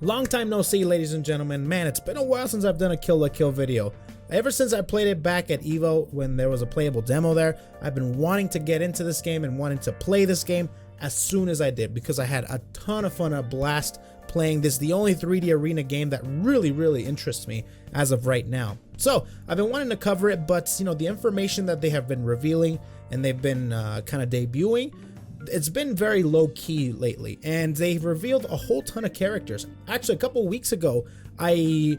Long time no see, ladies and gentlemen. Man, it's been a while since I've done a Kill la Kill video. Ever since I played it back at EVO when there was a playable demo there, I've been wanting to get into this game and wanting to play this game as soon as I did because I had a ton of fun, a blast playing this, the only 3D arena game that really interests me as of right now. So I've been wanting to cover it, but you know, the information that they have been revealing and they've been kind of debuting, it's been very low-key lately, and they've revealed a whole ton of characters. Actually, a couple weeks ago, I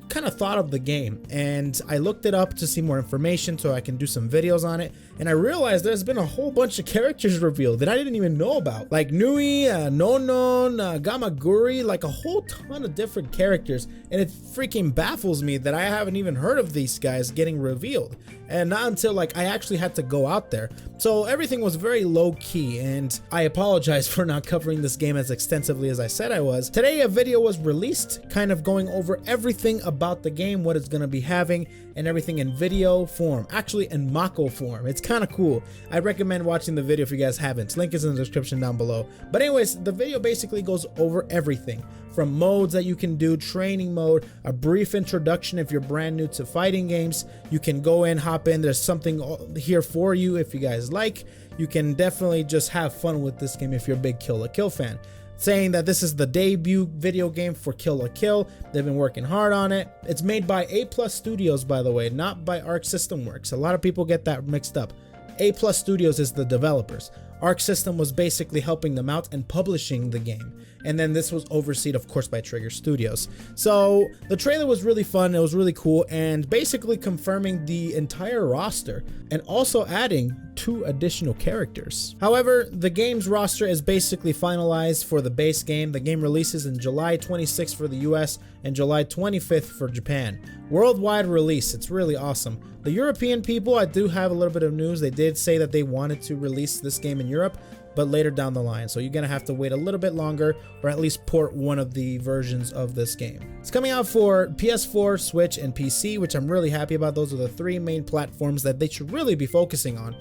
kind of thought of the game, and I looked it up to see more information so I can do some videos on it, and I realized there's been a whole bunch of characters revealed that I didn't even know about. Like Nui, Nonon, Gamaguri, like a whole ton of different characters, and it freaking baffles me that I haven't even heard of these guys getting revealed. And not until like I actually had to go out there. So everything was very low key, and I apologize for not covering this game as extensively as I said I was. Today a video was released kind of going over everything about the game, what it's going to be having, and everything in video form, actually in MAKO form. It's kind of cool. I recommend watching the video if you guys haven't. Link is in the description down below. But anyways, the video basically goes over everything from modes that you can do, training mode, a brief introduction if you're brand new to fighting games. You can go in, hop in, there's something here for you if you guys like. You can definitely just have fun with this game if you're a big Kill la Kill fan. Saying that this is the debut video game for Kill la Kill. They've been working hard on it. It's made by A+ Studios, by the way, not by Arc System Works. A lot of people get that mixed up. A+ Studios is the developers. Arc System was basically helping them out and publishing the game. And then this was overseen, of course, by Trigger Studios. So the trailer was really fun. It was really cool, and basically confirming the entire roster and also adding 2 additional characters. However, the game's roster is basically finalized for the base game. The game releases in July 26th for the US and July 25th for Japan. Worldwide release. It's really awesome. The European people, I do have a little bit of news. They did say that they wanted to release this game in Europe, but later down the line. So you're gonna have to wait a little bit longer, or at least port one of the versions of this game. It's coming out for PS4, Switch, and PC, which I'm really happy about. Those are the 3 main platforms that they should really be focusing on.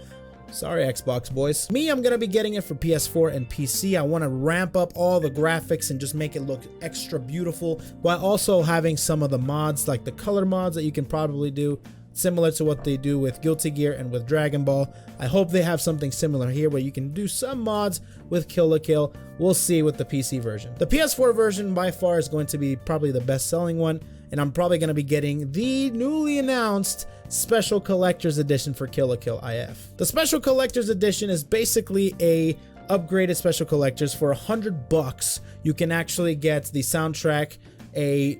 Sorry, Xbox boys. Me, I'm gonna be getting it for PS4 and PC. I wanna ramp up all the graphics and just make it look extra beautiful, while also having some of the mods, like the color mods that you can probably do, similar to what they do with Guilty Gear and with Dragon Ball. I hope they have something similar here where you can do some mods with Kill la Kill. We'll see with the PC version. The PS4 version by far is going to be probably the best selling one, and I'm probably going to be getting the newly announced Special Collector's Edition for Kill la Kill IF. The Special Collector's Edition is basically a upgraded Special Collectors. For $100. You can actually get the soundtrack, a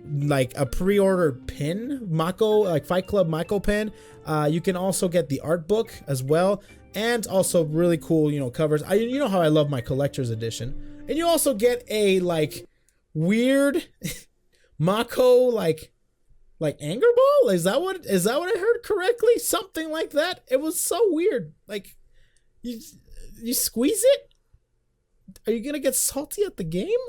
pre-order pin, MAKO, like Fight Club MAKO pin. You can also get the art book as well, and also really cool, you know, covers. You know how I love my collector's edition. And you also get a like weird MAKO like anger ball. Is that what I heard correctly? Something like that. It was so weird. Like you squeeze it. Are you gonna get salty at the game?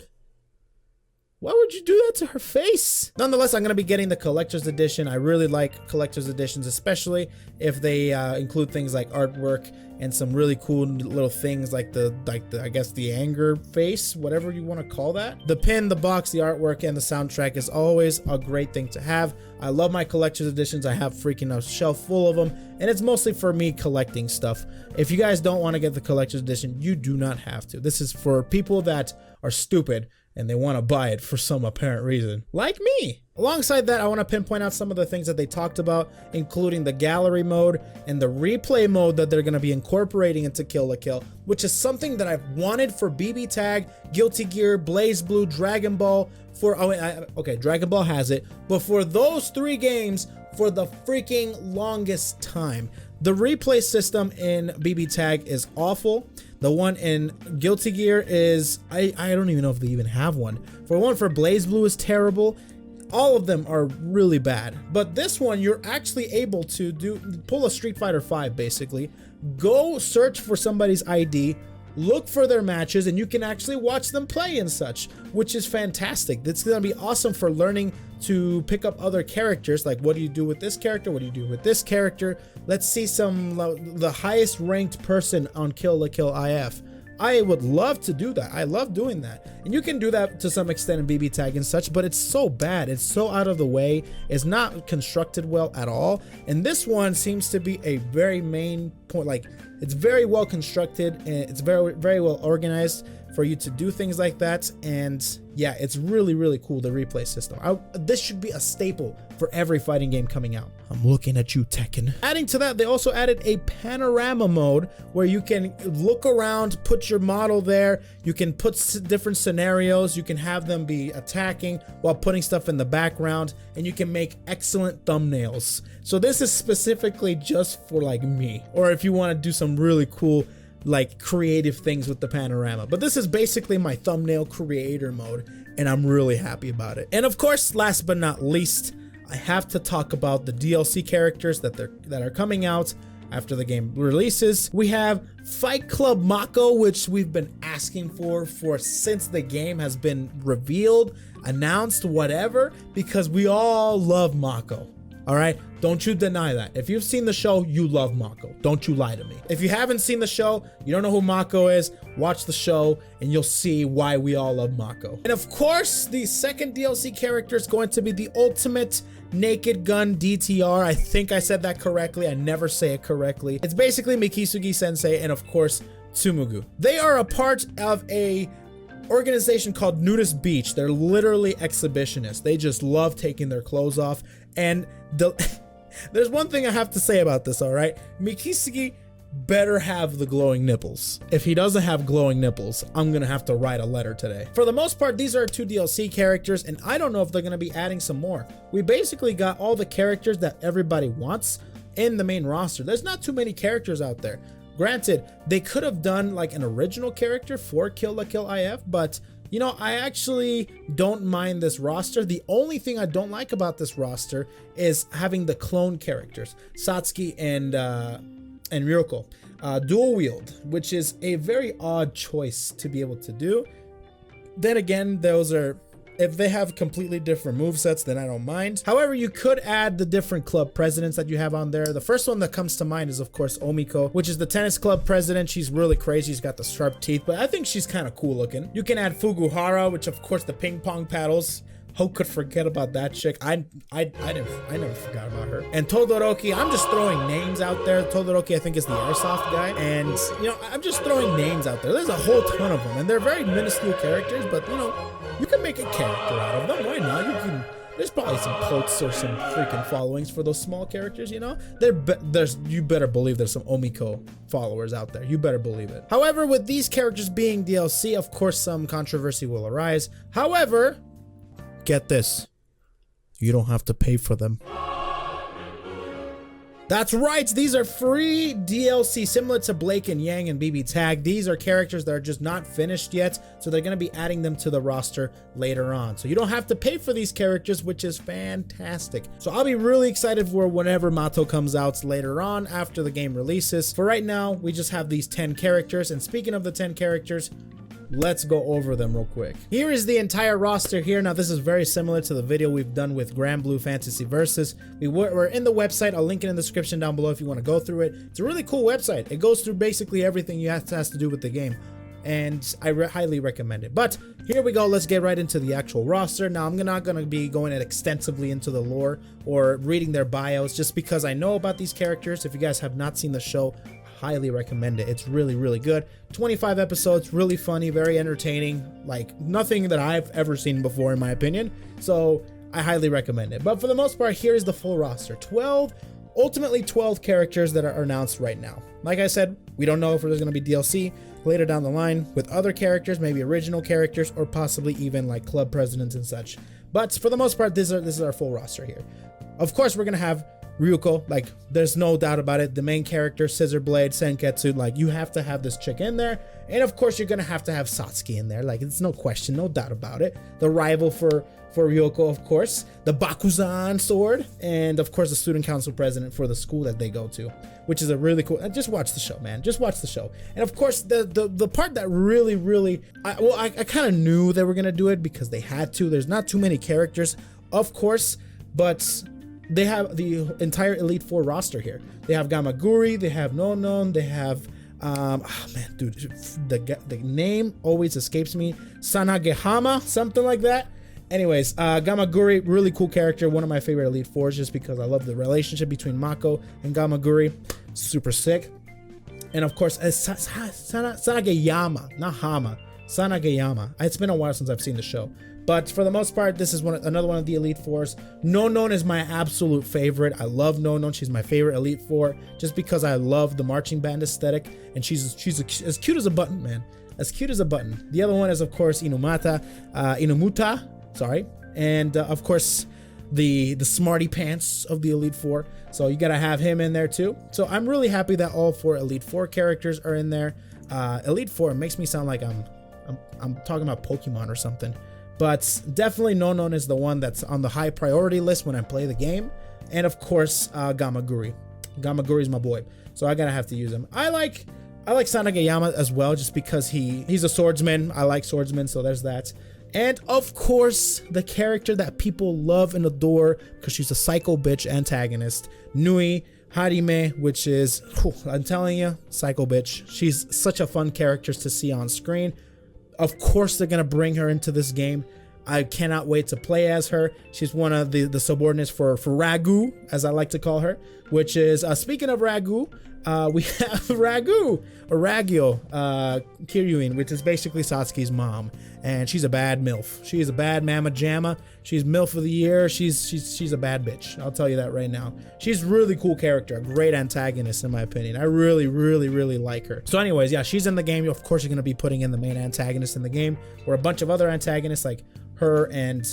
Why would you do that to her face? Nonetheless, I'm going to be getting the collector's edition. I really like collector's editions, especially if they include things like artwork and some really cool little things like the I guess the anger face, whatever you want to call that. The pin, the box, the artwork, and the soundtrack is always a great thing to have. I love my collector's editions. I have freaking a shelf full of them, and it's mostly for me collecting stuff. If you guys don't want to get the collector's edition, you do not have to. This is for people that are stupid and they want to buy it for some apparent reason, like me. Alongside that, I want to pinpoint out some of the things that they talked about, including the gallery mode and the replay mode that they're going to be incorporating into Kill la Kill, which is something that I've wanted for BB Tag, Guilty Gear, BlazBlue, Dragon Ball. Okay, Dragon Ball has it, but for those 3 games, for the freaking longest time. The replay system in BB Tag is awful. The one in Guilty Gear is, I don't even know if they even have one. For BlazBlue is terrible. All of them are really bad. But this one, you're actually able to pull a Street Fighter V basically, go search for somebody's ID, look for their matches, and you can actually watch them play and such, which is fantastic. It's gonna be awesome for learning to pick up other characters, like what do you do with this character, what do you do with this character. Let's see the highest ranked person on Kill la Kill IF. I would love to do that. I love doing that. And you can do that to some extent in BB Tag and such, but it's so bad. It's so out of the way. It's not constructed well at all. And this one seems to be a very main point. Like, it's very well constructed and it's very, very well organized for you to do things like that. And yeah, it's really, really cool, the replay system. This should be a staple for every fighting game coming out. I'm looking at you, Tekken. Adding to that, they also added a panorama mode where you can look around, put your model there. You can put different scenarios. You can have them be attacking while putting stuff in the background, and you can make excellent thumbnails. So this is specifically just for like me, or if you want to do some really cool like creative things with the panorama. But this is basically my thumbnail creator mode, and I'm really happy about it. And of course, last but not least, I have to talk about the DLC characters that are coming out after the game releases. We have Fight Club MAKO, which we've been asking for since the game has been revealed, announced, whatever, because we all love MAKO. All right, don't you deny that. If you've seen the show, you love MAKO. Don't you lie to me. If you haven't seen the show, you don't know who MAKO is, watch the show and you'll see why we all love MAKO. And of course, the second DLC character is going to be the ultimate naked gun DTR. I think I said that correctly. I never say it correctly. It's basically Mikisugi Sensei and of course, Tsumugu. They are a part of a organization called Nudist Beach. They're literally exhibitionists. They just love taking their clothes off. And there's one thing I have to say about this, all right? Mikisugi better have the glowing nipples. If he doesn't have glowing nipples, I'm gonna have to write a letter today. For the most part, these are 2 DLC characters, and I don't know if they're gonna be adding some more. We basically got all the characters that everybody wants in the main roster. There's not too many characters out there. Granted, they could have done like an original character for KLK IF, but you know, I actually don't mind this roster. The only thing I don't like about this roster is having the clone characters, Satsuki and Ryuko, dual wield, which is a very odd choice to be able to do. Then again, those are, if they have completely different movesets, then I don't mind. However, you could add the different club presidents that you have on there. The first one that comes to mind is, of course, Omiko, which is the tennis club president. She's really crazy. She's got the sharp teeth, but I think she's kind of cool looking. You can add Fuguhara, which, of course, the ping pong paddles. Who could forget about that chick? I never forgot about her. And Todoroki, I'm just throwing names out there. Todoroki, I think, is the airsoft guy. And, you know, I'm just throwing names out there. There's a whole ton of them. And they're very minuscule characters, but, you know, you can make a character out of them. Why not? You can. There's probably some cults or some freaking followings for those small characters, you know? You better believe there's some Omiko followers out there. You better believe it. However, with these characters being DLC, of course, some controversy will arise. However, get this, you don't have to pay for them. That's right, these are free DLC, similar to Blake and Yang and BB Tag. These are characters that are just not finished yet, so they're going to be adding them to the roster later on. So you don't have to pay for these characters, which is fantastic. So I'll be really excited for whenever Mato comes out later on after the game releases. For right now, we just have these 10 characters, and speaking of the 10 characters, let's go over them real quick. Here is the entire roster here. Now, this is very similar to the video we've done with Grand Blue Fantasy Versus. We're in the website. I'll link it in the description down below if you want to go through it. It's a really cool website. It goes through basically everything you has to do with the game, and I highly recommend it. But here we go. Let's get right into the actual roster. Now, I'm not going to be going extensively into the lore or reading their bios, just because I know about these characters. If you guys have not seen the show, highly recommend it. It's really, really good. 25 episodes, really funny, very entertaining, like nothing that I've ever seen before in my opinion. So I highly recommend it. But for the most part, here is the full roster. Ultimately 12 characters that are announced right now. Like I said, we don't know if there's going to be DLC later down the line with other characters, maybe original characters, or possibly even like club presidents and such. But for the most part, this is our full roster here. Of course, we're going to have Ryuko, like there's no doubt about it, the main character, Scissor Blade, Senketsu, like you have to have this chick in there. And of course you're gonna have to have Satsuki in there, like it's no question, no doubt about it. The rival for Ryuko, of course, the Bakuzan sword, and of course the student council president for the school that they go to, which is a really cool. Just watch the show, man. Just watch the show. And of course the part that really I kind of knew they were gonna do it because they had to. There's not too many characters, of course, but they have the entire Elite Four roster here. They have Gamaguri, they have Nonon, they have Oh man, dude, the name always escapes me. Sanagehama, something like that. Anyways, Gamaguri, really cool character, one of my favorite Elite Fours, just because I love the relationship between MAKO and Gamaguri. Super sick. And of course, Sanageyama, not Hama, Sanageyama. It's been a while since I've seen the show, but for the most part, this is another one of the Elite Fours. Nonon is my absolute favorite. I love Nonon. She's my favorite Elite Four, just because I love the marching band aesthetic, and she's as cute as a button, man. As cute as a button. The other one is, of course, Inumuta, sorry, and of course, the smarty pants of the Elite Four. So you gotta have him in there too. So I'm really happy that all 4 Elite Four characters are in there. Elite Four makes me sound like I'm talking about Pokemon or something, but definitely Nonon is the one that's on the high priority list when I play the game. And of course, Gamaguri. Gamaguri is my boy, so I gotta have to use him. I like Sanageyama as well, just because he's a swordsman. I like swordsmen, so there's that. And of course, the character that people love and adore because she's a psycho bitch antagonist, Nui Harime, which is, I'm telling you, psycho bitch. She's such a fun character to see on screen. Of course, they're gonna bring her into this game. I cannot wait to play as her. She's one of the subordinates for Ragu, as I like to call her, which is, speaking of Ragu, we have Ragu, or Ragyo, Kiryuin, which is basically Satsuki's mom, and she's a bad MILF. She is a bad mama jamma. She's MILF of the year. She's a bad bitch. I'll tell you that right now. She's a really cool character, a great antagonist in my opinion. I really, really, really like her. So anyways, yeah, she's in the game. Of course, you're gonna be putting in the main antagonist in the game, or a bunch of other antagonists like her and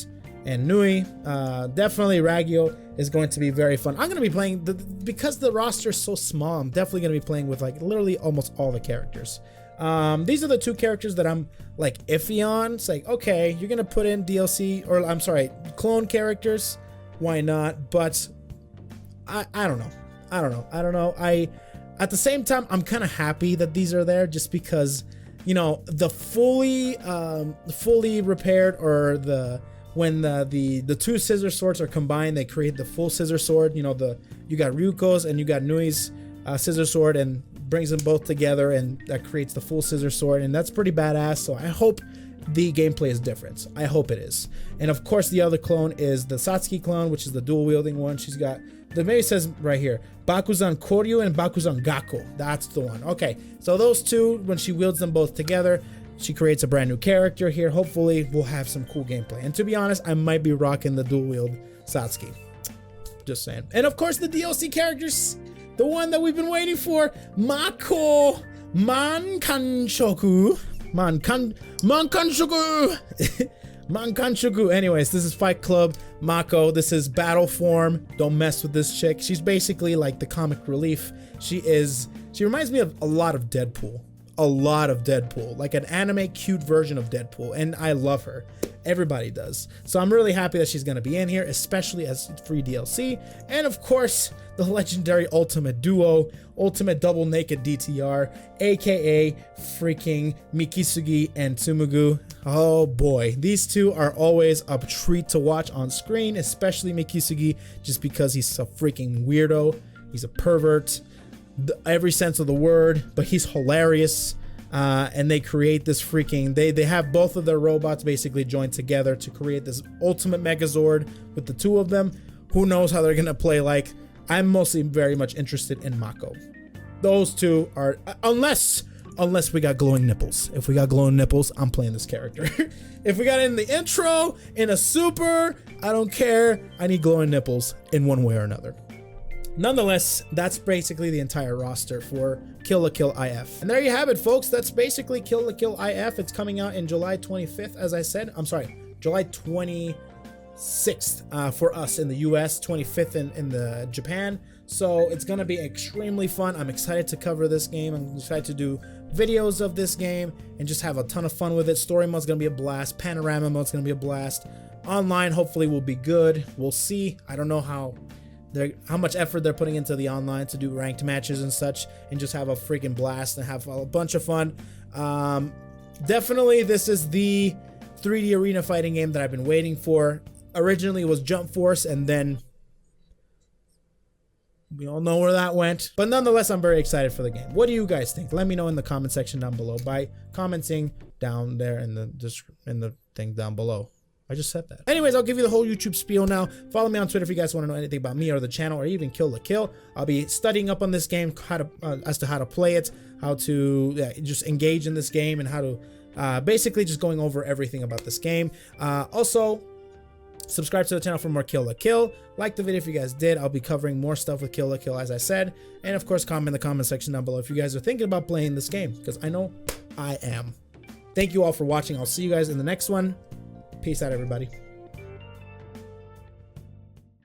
Nui. Definitely Ragyo is going to be very fun. I'm going to be playing, because the roster is so small, I'm definitely going to be playing with like literally almost all the characters. These are the 2 characters that I'm like iffy on. It's like, okay, you're going to put in DLC, or I'm sorry, clone characters. Why not? But I don't know. I don't know. At the same time, I'm kind of happy that these are there, just because, you know, the fully repaired, or when the 2 scissor swords are combined, they create the full scissor sword. You know, you got Ryuko's and you got Nui's scissor sword, and brings them both together, and that creates the full scissor sword, and that's pretty badass. So I hope the gameplay is different. I hope it is. And of course, the other clone is the Satsuki clone, which is the dual wielding one. She's got, the maybe says right here, Bakuzan Koryu and Bakuzan Gakko. That's the one. Okay, so those 2, when she wields them both together, she creates a brand new character here. Hopefully, we'll have some cool gameplay. And to be honest, I might be rocking the dual wield Satsuki. Just saying. And of course, the DLC characters, the one that we've been waiting for, MAKO Mankanshoku. Mankanshoku. Anyways, this is Fight Club MAKO. This is battle form. Don't mess with this chick. She's basically like the comic relief. She reminds me of a lot of Deadpool. Like an anime cute version of Deadpool, and I love her. Everybody does. So I'm really happy that she's going to be in here, especially as free DLC. And of course, the legendary ultimate duo, ultimate double naked DTR, aka freaking Mikisugi and Tsumugu. Oh boy, these 2 are always a treat to watch on screen, especially Mikisugi, just because he's a freaking weirdo. He's a pervert, every sense of the word, but he's hilarious. And they create this freaking, they have both of their robots basically joined together to create this ultimate Megazord with the 2 of them. Who knows how they're gonna play? Like, I'm mostly very much interested in MAKO. Those 2 are, unless we got glowing nipples. If we got glowing nipples, I'm playing this character. If we got it in the intro, in a super, I don't care. I need glowing nipples in one way or another. Nonetheless, that's basically the entire roster for Kill la Kill IF. And there you have it, folks. That's basically Kill la Kill IF. It's coming out in July 25th, as I said. I'm sorry, July 26th for us in the US, 25th in the Japan. So it's going to be extremely fun. I'm excited to cover this game. I'm excited to do videos of this game and just have a ton of fun with it. Story mode's going to be a blast. Panorama mode's going to be a blast. Online, hopefully, will be good. We'll see. I don't know how much effort they're putting into the online to do ranked matches and such, and just have a freaking blast and have a bunch of fun. Definitely, this is the 3D arena fighting game that I've been waiting for. Originally, it was Jump Force, and then We all know where that went. But nonetheless, I'm very excited for the game. What do you guys think? Let me know in the comment section down below by commenting down there in the thing down below. I just said that. Anyways, I'll give you the whole YouTube spiel now. Follow me on Twitter if you guys want to know anything about me or the channel or even Kill la Kill. I'll be studying up on this game, as to how to play it, how to just engage in this game, and how to basically just going over everything about this game. Also, subscribe to the channel for more Kill la Kill. Like the video if you guys did. I'll be covering more stuff with Kill la Kill, as I said. And of course, comment in the comment section down below if you guys are thinking about playing this game, because I know I am. Thank you all for watching. I'll see you guys in the next one. Peace out, everybody.